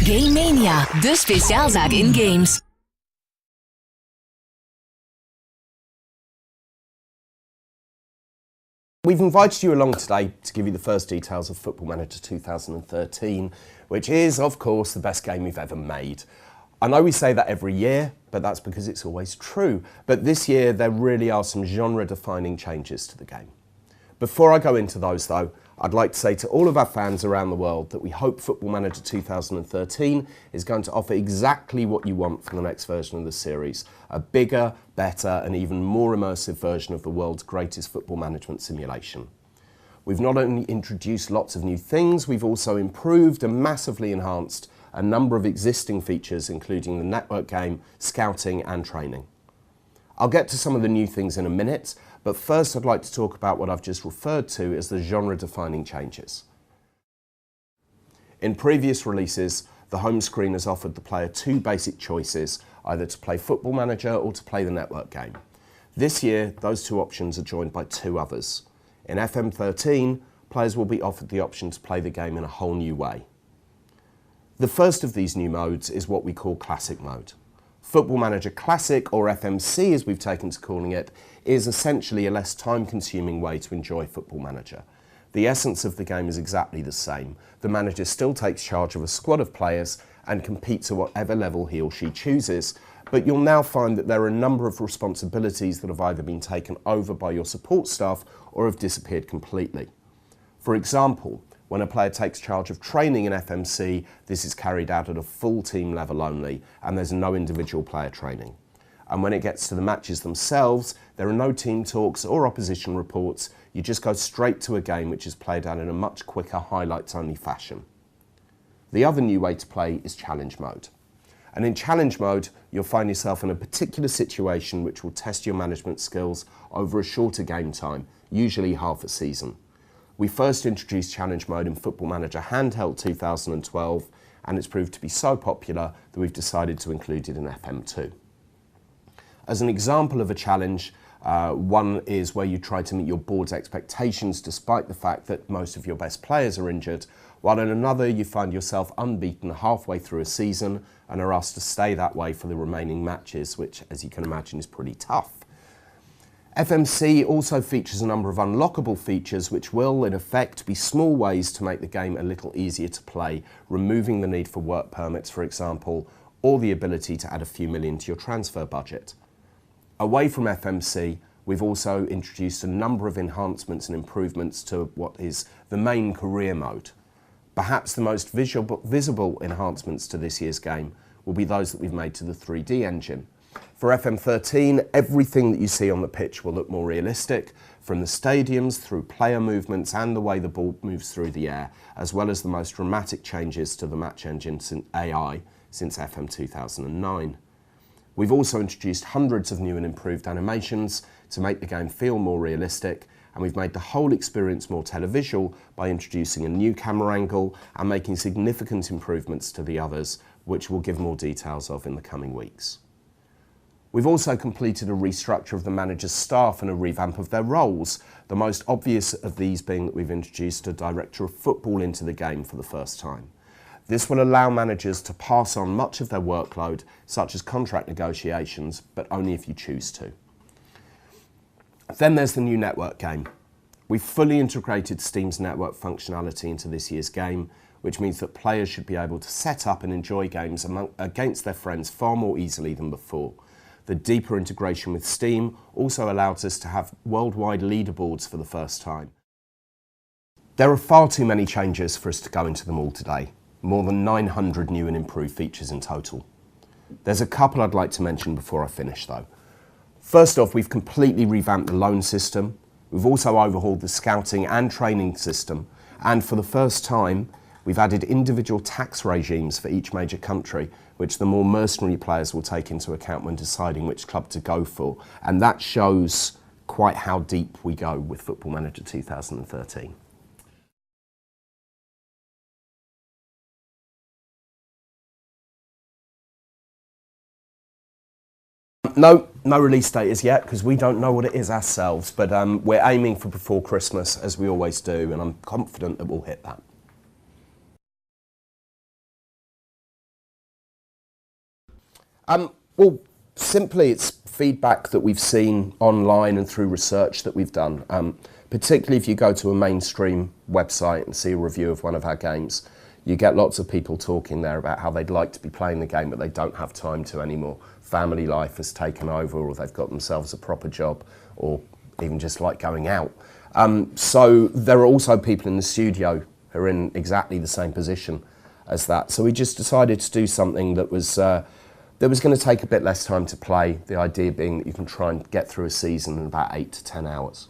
Game Mania, de speciaalzaak in games. We've invited you along today to give you the first details of Football Manager 2013, which is, of course, the best game we've ever made. I know we say that every year, but that's because it's always true. But this year, there really are some genre-defining changes to the game. Before I go into those, though, I'd like to say to all of our fans around the world that we hope Football Manager 2013 is going to offer exactly what you want from the next version of the series. A bigger, better and even more immersive version of the world's greatest football management simulation. We've not only introduced lots of new things, we've also improved and massively enhanced a number of existing features, including the network game, scouting and training. I'll get to some of the new things in a minute, but first I'd like to talk about what I've just referred to as the genre-defining changes. In previous releases, the home screen has offered the player two basic choices, either to play Football Manager or to play the network game. This year, those two options are joined by two others. In FM13, players will be offered the option to play the game in a whole new way. The first of these new modes is what we call Classic Mode. Football Manager Classic, or FMC as we've taken to calling it, is essentially a less time-consuming way to enjoy Football Manager. The essence of the game is exactly the same. The manager still takes charge of a squad of players and competes at whatever level he or she chooses, but you'll now find that there are a number of responsibilities that have either been taken over by your support staff or have disappeared completely. For example, when a player takes charge of training in FMC, this is carried out at a full team level only, and there's no individual player training. And when it gets to the matches themselves, there are no team talks or opposition reports. You just go straight to a game which is played out in a much quicker highlights-only fashion. The other new way to play is Challenge Mode. And in Challenge Mode, you'll find yourself in a particular situation which will test your management skills over a shorter game time, usually half a season. We first introduced Challenge Mode in Football Manager Handheld 2012, and it's proved to be so popular that we've decided to include it in FM2. As an example of a challenge, one is where you try to meet your board's expectations despite the fact that most of your best players are injured, while in another you find yourself unbeaten halfway through a season and are asked to stay that way for the remaining matches, which, as you can imagine, is pretty tough. FMC also features a number of unlockable features which will, in effect, be small ways to make the game a little easier to play, removing the need for work permits, for example, or the ability to add a few million to your transfer budget. Away from FMC, we've also introduced a number of enhancements and improvements to what is the main career mode. Perhaps the most visible enhancements to this year's game will be those that we've made to the 3D engine. For FM13, everything that you see on the pitch will look more realistic, from the stadiums through player movements and the way the ball moves through the air, as well as the most dramatic changes to the match engine AI since FM 2009. We've also introduced hundreds of new and improved animations to make the game feel more realistic, and we've made the whole experience more televisual by introducing a new camera angle and making significant improvements to the others, which we'll give more details of in the coming weeks. We've also completed a restructure of the manager's staff and a revamp of their roles, the most obvious of these being that we've introduced a director of football into the game for the first time. This will allow managers to pass on much of their workload, such as contract negotiations, but only if you choose to. Then there's the new network game. We've fully integrated Steam's network functionality into this year's game, which means that players should be able to set up and enjoy games against their friends far more easily than before. The deeper integration with Steam also allows us to have worldwide leaderboards for the first time. There are far too many changes for us to go into them all today. More than 900 new and improved features in total. There's a couple I'd like to mention before I finish though. First off, we've completely revamped the loan system. We've also overhauled the scouting and training system, and for the first time, we've added individual tax regimes for each major country, which the more mercenary players will take into account when deciding which club to go for, and that shows quite how deep we go with Football Manager 2013. No release date as yet, because we don't know what it is ourselves, but we're aiming for before Christmas, as we always do, and I'm confident that we'll hit that. Well, simply it's feedback that we've seen online and through research that we've done. Particularly if you go to a mainstream website and see a review of one of our games, you get lots of people talking there about how they'd like to be playing the game, but they don't have time to anymore. Family life has taken over, or they've got themselves a proper job, or even just like going out. So there are also people in the studio who are in exactly the same position as that. So we just decided to do something that was going to take a bit less time to play, the idea being that you can try and get through a season in about 8 to 10 hours.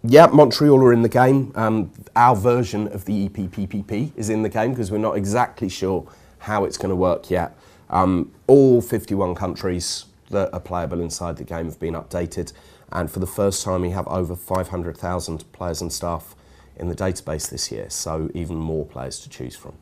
Yeah, Montreal are in the game. Our version of the EPPPP is in the game because we're not exactly sure how it's going to work yet. All 51 countries that are playable inside the game have been updated, and for the first time we have over 500,000 players and staff in the database this year, so even more players to choose from.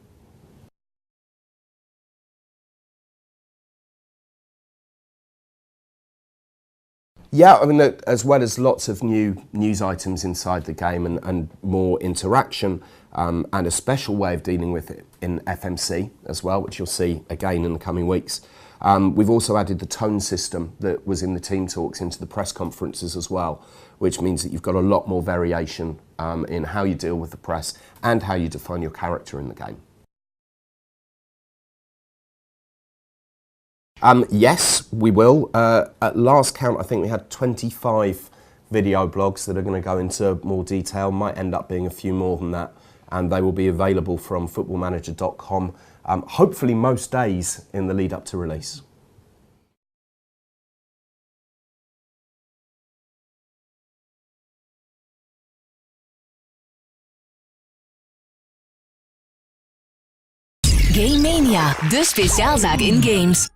Yeah, I mean, as well as lots of new news items inside the game and more interaction, and a special way of dealing with it in FMC as well, which you'll see again in the coming weeks. We've also added the tone system that was in the team talks into the press conferences as well, which means that you've got a lot more variation in how you deal with the press and how you define your character in the game. Yes, we will. At last count, I think we had 25 video blogs that are going to go into more detail. Might end up being a few more than that, and they will be available from footballmanager.com, hopefully most days in the lead up to release. Game Mania, de speciaalzaak in games.